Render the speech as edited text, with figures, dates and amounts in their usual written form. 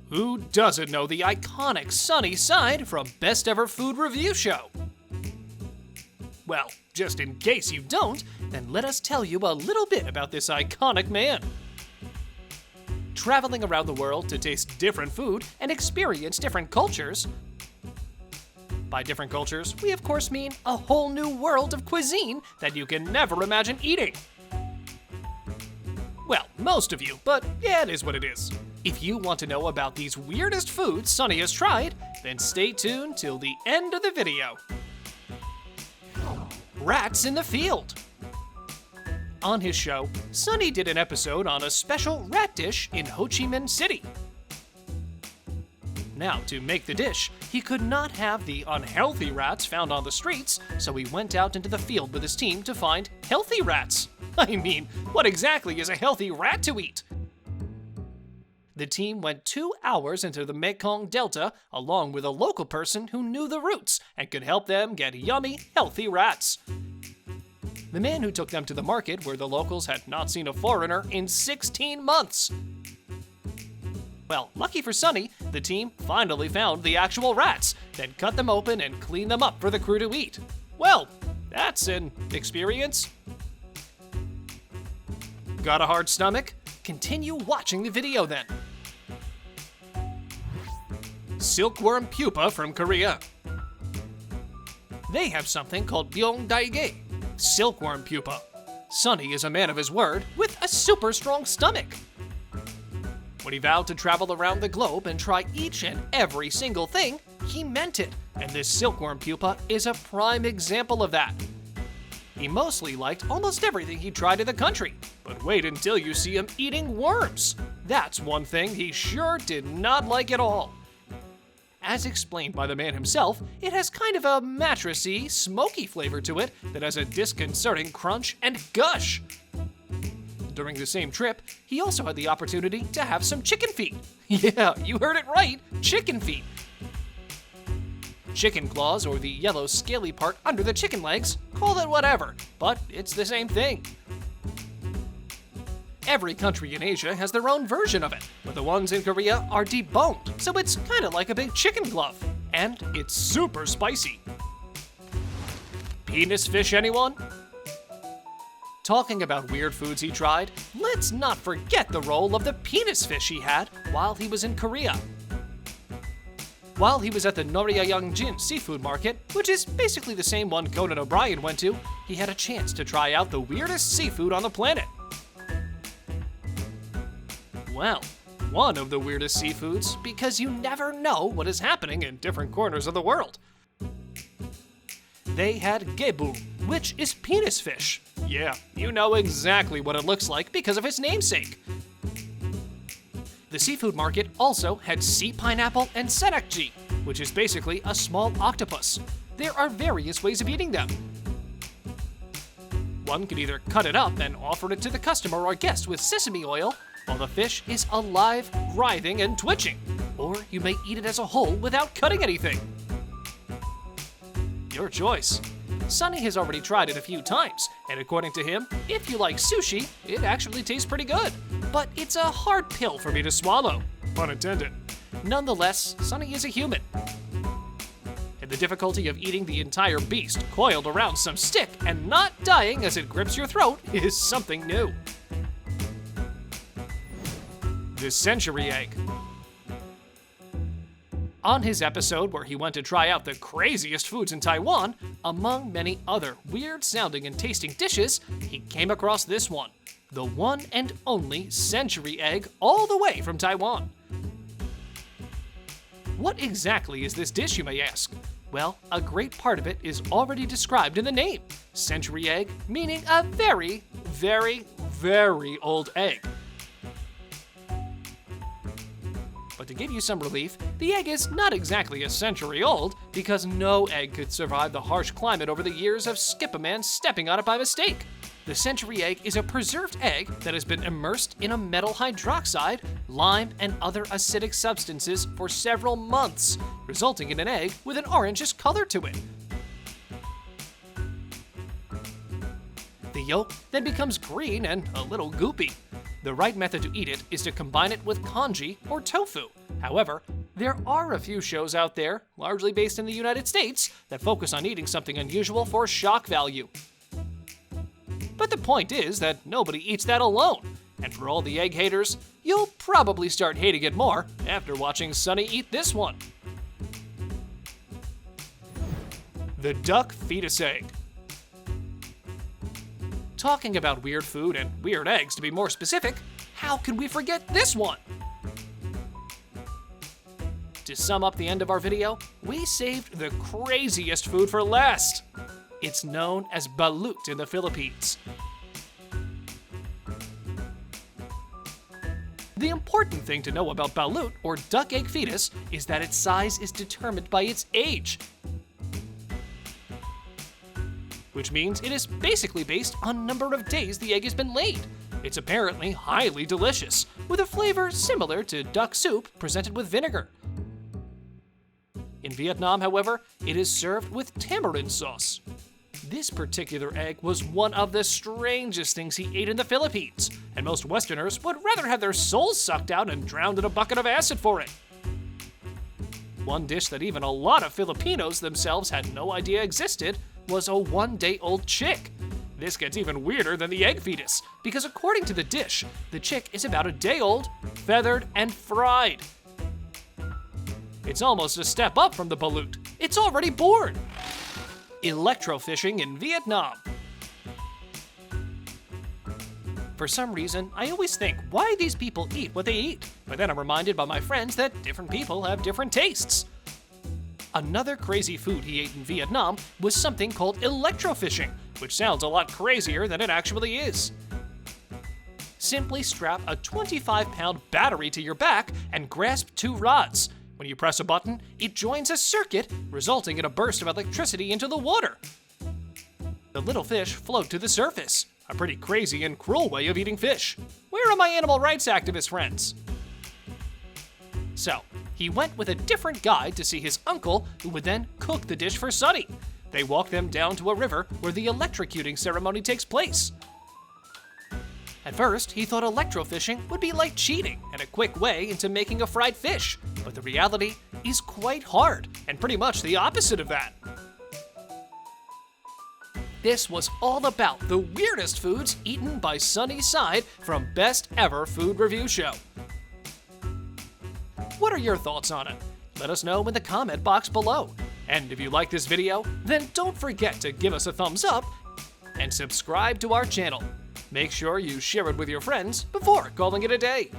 Who doesn't know the iconic Sonny Side from Best Ever Food Review Show? Well, just in case you don't, then let us tell you a little bit about this iconic man. Traveling around the world to taste different food and experience different cultures. By different cultures, we of course mean a whole new world of cuisine that you can never imagine eating. Well, most of you, but yeah, it is what it is. If you want to know about these weirdest foods Sonny has tried, then stay tuned till the end of the video. Rats in the field. On his show, Sonny did an episode on a special rat dish in Ho Chi Minh City. Now, to make the dish, he could not have the unhealthy rats found on the streets, so he went out into the field with his team to find healthy rats. I mean, what exactly is a healthy rat to eat? The team went 2 hours into the Mekong Delta along with a local person who knew the routes and could help them get yummy, healthy rats. The man who took them to the market where the locals had not seen a foreigner in 16 months. Well, lucky for Sonny, the team finally found the actual rats, then cut them open and cleaned them up for the crew to eat. Well, that's an experience. Got a hard stomach? Continue watching the video then. Silkworm Pupa from Korea. They have something called byong daige, silkworm pupa. Sonny is a man of his word with a super strong stomach. When he vowed to travel around the globe and try each and every single thing, he meant it, and this silkworm pupa is a prime example of that. He mostly liked almost everything he tried in the country, but wait until you see him eating worms. That's one thing he sure did not like at all. As explained by the man himself, it has kind of a mattressy, smoky flavor to it that has a disconcerting crunch and gush. During the same trip, he also had the opportunity to have some chicken feet. Yeah, you heard it right, chicken feet. Chicken claws, or the yellow scaly part under the chicken legs, call it whatever, but it's the same thing. Every country in Asia has their own version of it, but the ones in Korea are deboned, so it's kind of like a big chicken glove. And it's super spicy. Penis fish, anyone? Talking about weird foods he tried, let's not forget the role of the penis fish he had while he was in Korea. While he was at the Noryeongjin seafood market, which is basically the same one Conan O'Brien went to, he had a chance to try out the weirdest seafood on the planet. Well, one of the weirdest seafoods, because you never know what is happening in different corners of the world. They had gebu, which is penis fish. Yeah, you know exactly what it looks like because of its namesake. The seafood market also had sea pineapple and senakji, which is basically a small octopus. There are various ways of eating them. One could either cut it up and offer it to the customer or guest with sesame oil, while the fish is alive, writhing, and twitching. Or you may eat it as a whole without cutting anything. Your choice. Sonny has already tried it a few times, and according to him, if you like sushi, it actually tastes pretty good. But it's a hard pill for me to swallow. Pun intended. Nonetheless, Sonny is a human. And the difficulty of eating the entire beast coiled around some stick and not dying as it grips your throat is something new. The century egg. On his episode where he went to try out the craziest foods in Taiwan, among many other weird sounding and tasting dishes, he came across this one, the one and only century egg all the way from Taiwan. What exactly is this dish, you may ask? Well, a great part of it is already described in the name, century egg, meaning a very, very, very old egg. But to give you some relief, the egg is not exactly a century old, because no egg could survive the harsh climate over the years of Skip-A-Man stepping on it by mistake. The century egg is a preserved egg that has been immersed in a metal hydroxide, lime, and other acidic substances for several months, resulting in an egg with an orangish color to it. The yolk then becomes green and a little goopy. The right method to eat it is to combine it with congee or tofu, However, there are a few shows out there, largely based in the United States, that focus on eating something unusual for shock value. But the point is that nobody eats that alone, and for all the egg haters, you'll probably start hating it more after watching Sonny eat this one. The duck fetus egg. Talking about weird food and weird eggs to be more specific, how can we forget this one? To sum up the end of our video, we saved the craziest food for last. It's known as balut in the Philippines. The important thing to know about balut, or duck egg fetus, is that its size is determined by its age, which means it is basically based on number of days the egg has been laid. It's apparently highly delicious, with a flavor similar to duck soup presented with vinegar. In Vietnam, however, it is served with tamarind sauce. This particular egg was one of the strangest things he ate in the Philippines, and most Westerners would rather have their souls sucked out and drowned in a bucket of acid for it. One dish that even a lot of Filipinos themselves had no idea existed was a one-day-old chick. This gets even weirder than the egg fetus, because according to the dish, the chick is about a day old, feathered, and fried. It's almost a step up from the balut. It's already born. Electro fishing in Vietnam. For some reason, I always think why these people eat what they eat, but then I'm reminded by my friends that different people have different tastes. Another crazy food he ate in Vietnam was something called electro fishing, which sounds a lot crazier than it actually is. Simply strap a 25-pound battery to your back and grasp two rods. When you press a button, it joins a circuit, resulting in a burst of electricity into the water. The little fish float to the surface. A pretty crazy and cruel way of eating fish. Where are my animal rights activist friends? So, he went with a different guide to see his uncle, who would then cook the dish for Sonny. They walk them down to a river where the electrocuting ceremony takes place. At first, he thought electrofishing would be like cheating and a quick way into making a fried fish, but the reality is quite hard and pretty much the opposite of that. This was all about the weirdest foods eaten by Sonny Side from Best Ever Food Review Show. What are your thoughts on it? Let us know in the comment box below. And if you like this video, then don't forget to give us a thumbs up and subscribe to our channel. Make sure you share it with your friends before calling it a day.